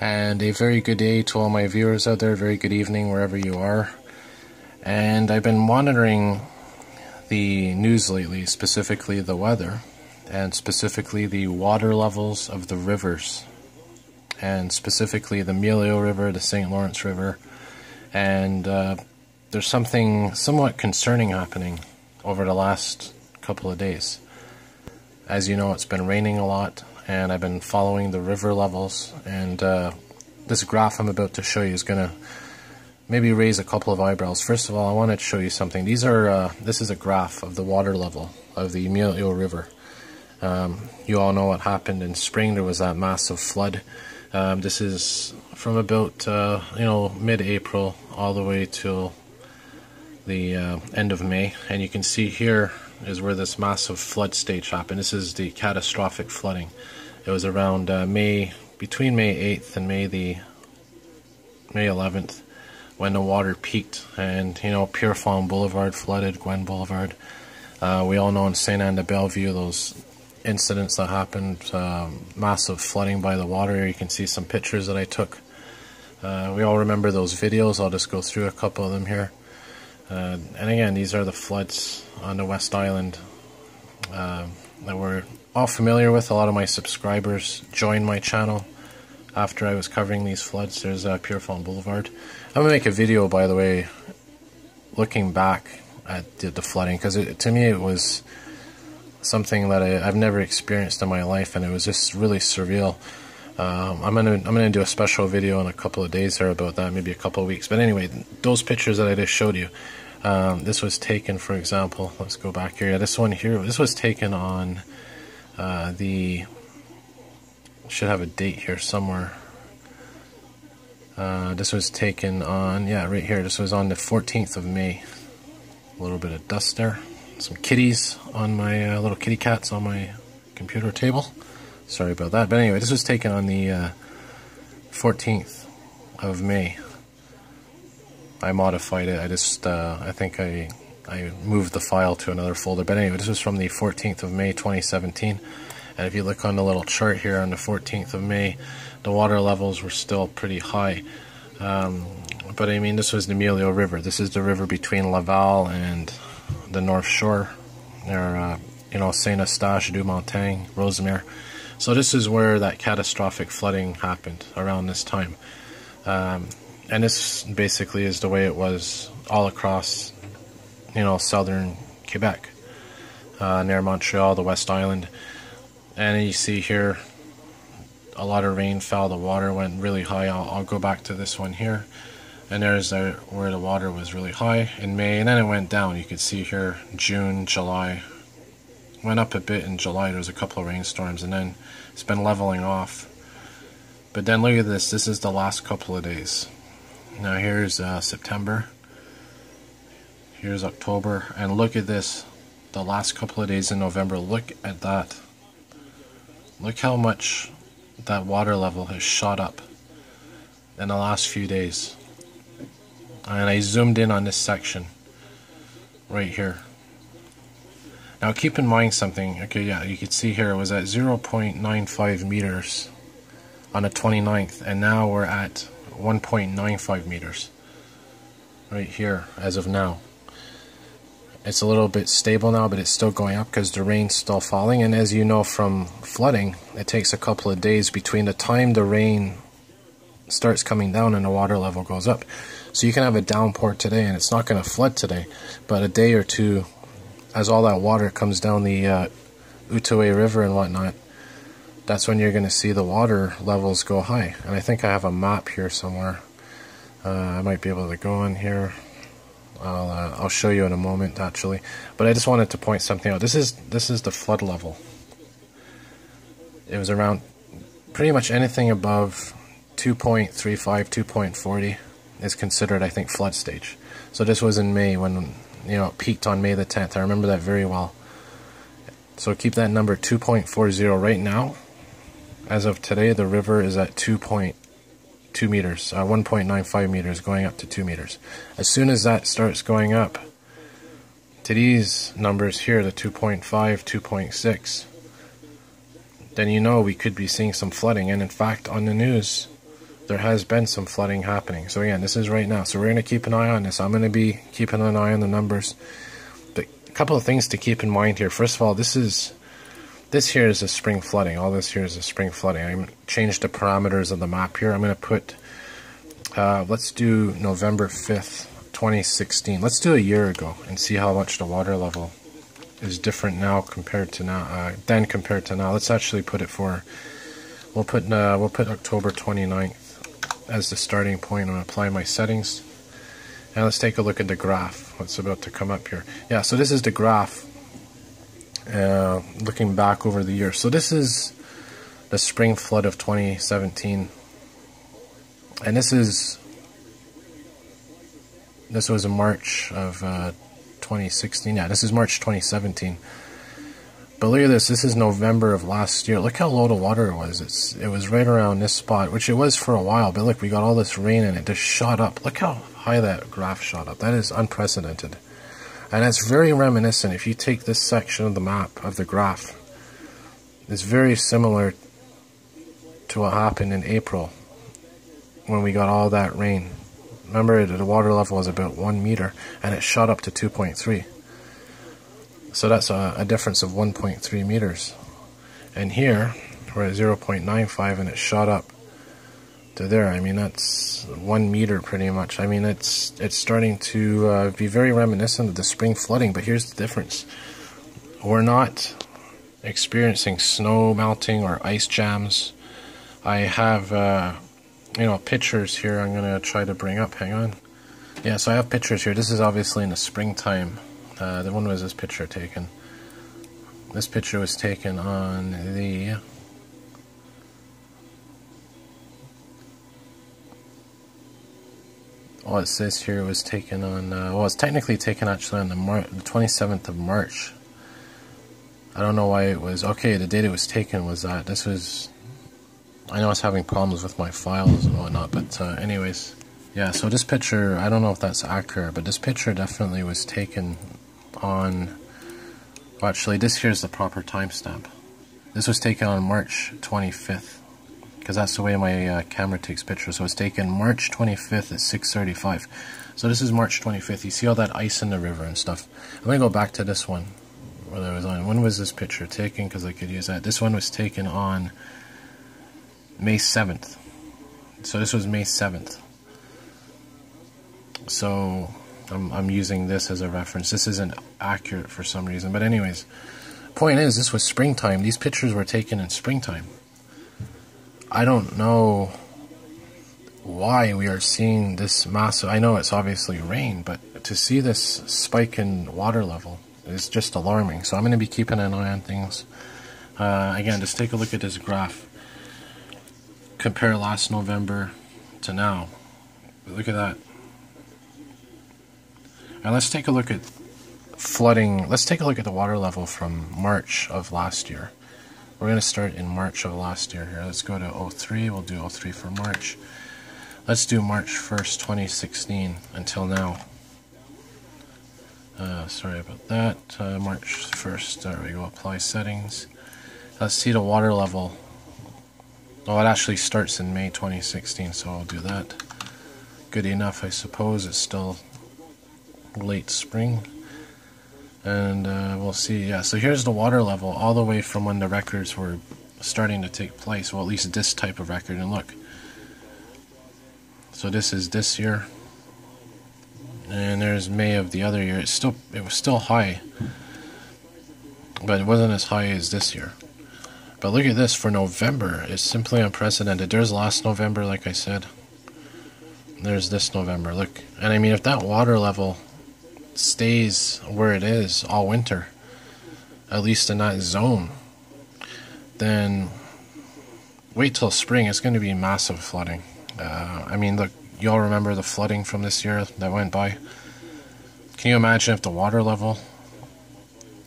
And a very good day to all my viewers out there, very good evening wherever you are. And I've been monitoring the news lately, specifically the weather, and specifically the water levels of the rivers, and specifically the Montreal River, the St. Lawrence River, and there's something somewhat concerning happening over the last couple of days. As you know, it's been raining a lot, and I've been following the river levels, and this graph I'm about to show you is going to maybe raise a couple of eyebrows. First of all, I want to show you something. This is a graph of the water level of the Montreal River. You all know what happened in spring. There was that massive flood. This is from about mid-April all the way till the end of May, and you can see here is where this massive flood stage happened. This is the catastrophic flooding. It was around between May 8th and May 11th when the water peaked, and Pierrefonds Boulevard flooded, Gwen Boulevard. We all know in St. Anne de Bellevue those incidents that happened, massive flooding by the water. You can see some pictures that I took. We all remember those videos. I'll just go through a couple of them here. And again, these are the floods on the West Island that we're all familiar with. A lot of my subscribers joined my channel after I was covering these floods. There's Pierrefonds Boulevard. I'm going to make a video, by the way, looking back at the flooding, because to me it was something that I've never experienced in my life, and it was just really surreal. I'm gonna do a special video in a couple of days here about that, maybe a couple of weeks. But anyway, those pictures that I just showed you, this was taken, for example, let's go back here. This one here, this was taken on should have a date here somewhere. This was taken on, yeah, right here. This was on the 14th of May. A little bit of dust there. Some kitties on my little kitty cats on my computer table. Sorry about that. But anyway, this was taken on the 14th of May. I modified it. I think I moved the file to another folder. But anyway, this was from the 14th of May 2017. And if you look on the little chart here on the 14th of May, the water levels were still pretty high. But I mean, this was the Montreal River. This is the river between Laval and the North Shore, or Saint Eustache, du Montagne, Rosemere. So this is where that catastrophic flooding happened around this time, and this basically is the way it was all across, southern Quebec, near Montreal, the West Island. And you see here, a lot of rain fell. The water went really high. I'll go back to this one here. And there's where the water was really high in May, and then it went down. You could see here June, July. Went up a bit in July. There was a couple of rainstorms, and then it's been leveling off. But then look at this. This is the last couple of days. Now here's September. Here's October. And look at this. The last couple of days in November. Look at that. Look how much that water level has shot up in the last few days. And I zoomed in on this section right here. Now keep in mind something. Okay, yeah, you can see here it was at 0.95 meters on the 29th, and now we're at 1.95 meters right here as of now. It's a little bit stable now, but it's still going up because the rain's still falling. And as you know from flooding, it takes a couple of days between the time the rain starts coming down and the water level goes up. So you can have a downpour today and it's not going to flood today, but a day or two, as all that water comes down the Ottawa River and whatnot, that's when you're going to see the water levels go high. And I think I have a map here somewhere. I might be able to go in here. I'll show you in a moment, actually. But I just wanted to point something out. This is the flood level. It was around pretty much anything above 2.35, 2.40 is considered, I think, flood stage. So this was in May when it peaked on May the 10th. I remember that very well. So keep that number 2.40 right now. As of today, the river is at 2.2 meters, 1.95 meters, going up to 2 meters. As soon as that starts going up to these numbers here, the 2.5, 2.6, then we could be seeing some flooding. And in fact, on the news there has been some flooding happening. So again, this is right now. So we're going to keep an eye on this. I'm going to be keeping an eye on the numbers. But a couple of things to keep in mind here. First of all, this here is a spring flooding. All this here is a spring flooding. I changed the parameters of the map here. I'm going to put, let's do November 5th, 2016. Let's do a year ago and see how much the water level is different now compared to now. Then compared to now. Let's actually put it for, we'll put October 29th as the starting point and apply my settings. And let's take a look at the graph. What's about to come up here. Yeah, so this is the graph. Looking back over the year. So this is the spring flood of 2017, and this was in March of 2016. Yeah, this is March 2017. But look at this. This is November of last year. Look how low the water was. It was right around this spot, which it was for a while. But look, we got all this rain and it just shot up. Look how high that graph shot up. That is unprecedented. And it's very reminiscent. If you take this section of the map, of the graph, it's very similar to what happened in April when we got all that rain. Remember, the water level was about 1 meter and it shot up to 2.3. So that's a difference of 1.3 meters. And here we're at 0.95 and it shot up to there. I mean, that's 1 meter pretty much. I mean, it's starting to be very reminiscent of the spring flooding. But here's the difference: we're not experiencing snow melting or ice jams. I have pictures here. I'm gonna try to bring up. Hang on. Yeah, so I have pictures here. This is obviously in the springtime. The one was this picture taken. This picture was taken on the it says here it was taken on, well, it's technically taken actually on the 27th of March. I don't know why it was, okay, the date it was taken was that. This was, I know I was having problems with my files and whatnot, but anyways, yeah, so this picture, I don't know if that's accurate, but this picture definitely was taken on, well, actually, this here's the proper timestamp. This was taken on March 25th. Because that's the way my camera takes pictures. So it's taken March 25th at 6:35. So this is March 25th. You see all that ice in the river and stuff. I'm going to go back to this one where I was on. When was this picture taken? Because I could use that. This one was taken on May 7th. So this was May 7th. So I'm using this as a reference. This isn't accurate for some reason. But anyways, point is, this was springtime. These pictures were taken in springtime. I don't know why we are seeing this massive, I know it's obviously rain, but to see this spike in water level is just alarming. So I'm going to be keeping an eye on things. Again, just take a look at this graph. Compare last November to now. Look at that. And let's take a look at flooding. Let's take a look at the water level from March of last year. We're going to start in March of last year here. Let's go to 03. We'll do 03 for March. Let's do March 1st, 2016 until now. Sorry about that. March 1st. There we go. Apply settings. Let's see the water level. Oh, it actually starts in May 2016, so I'll do that. Good enough, I suppose. It's still late spring. And we'll see, yeah, so here's the water level all the way from when the records were starting to take place, well, at least this type of record, and look. So this is this year, and there's May of the other year. It was still high, but it wasn't as high as this year. But look at this, for November, it's simply unprecedented. There's last November, like I said. There's this November, look. And I mean, if that water level stays where it is all winter, at least in that zone, then wait till spring. It's going to be massive flooding. I mean, look, you all remember the flooding from this year that went by? Can you imagine if the water level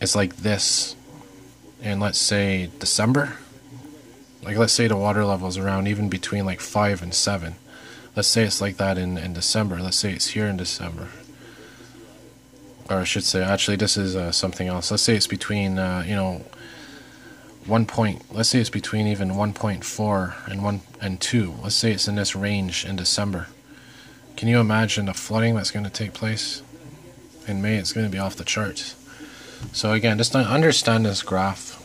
is like this in, let's say, December? Like, let's say the water level is around even between like 5 and 7. Let's say it's like that in December. Let's say it's here in December. Or I should say, actually, this is something else. Let's say it's between, let's say it's between even 1.4 and 1 and 2. Let's say it's in this range in December. Can you imagine the flooding that's going to take place in May? It's going to be off the charts. So again, just understand this graph.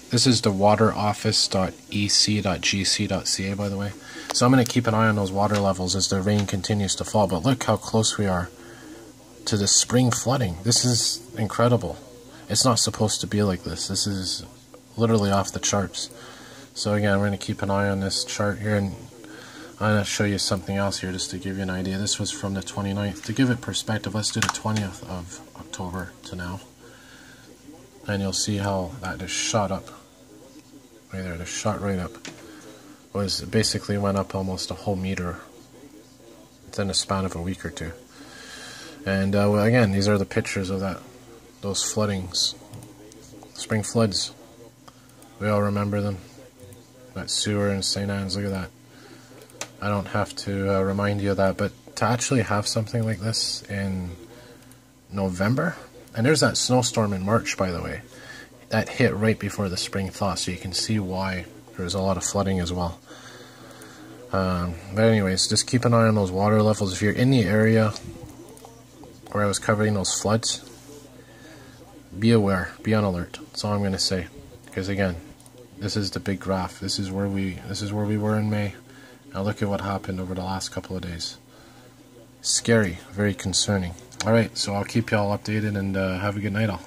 This is the wateroffice.ec.gc.ca, by the way. So I'm going to keep an eye on those water levels as the rain continues to fall. But look how close we are to the spring flooding. This is incredible. It's not supposed to be like this. This is literally off the charts. So again, I'm going to keep an eye on this chart here, and I'm going to show you something else here just to give you an idea. This was from the 29th. To give it perspective, let's do the 20th of October to now. And you'll see how that just shot up. Right there, just shot right up. It basically went up almost a whole meter within a span of a week or two. And well, again, these are the pictures of those floodings. Spring floods. We all remember them. That sewer in St. Anne's, look at that. I don't have to remind you of that, but to actually have something like this in November, and there's that snowstorm in March, by the way, that hit right before the spring thaw, so you can see why there's a lot of flooding as well. But anyways, just keep an eye on those water levels. If you're in the area where I was covering those floods, be aware, be on alert. That's all I'm going to say. Because again, this is the big graph. This is where we were in May. Now look at what happened over the last couple of days. Scary, very concerning. Alright, so I'll keep you all updated, and have a good night all.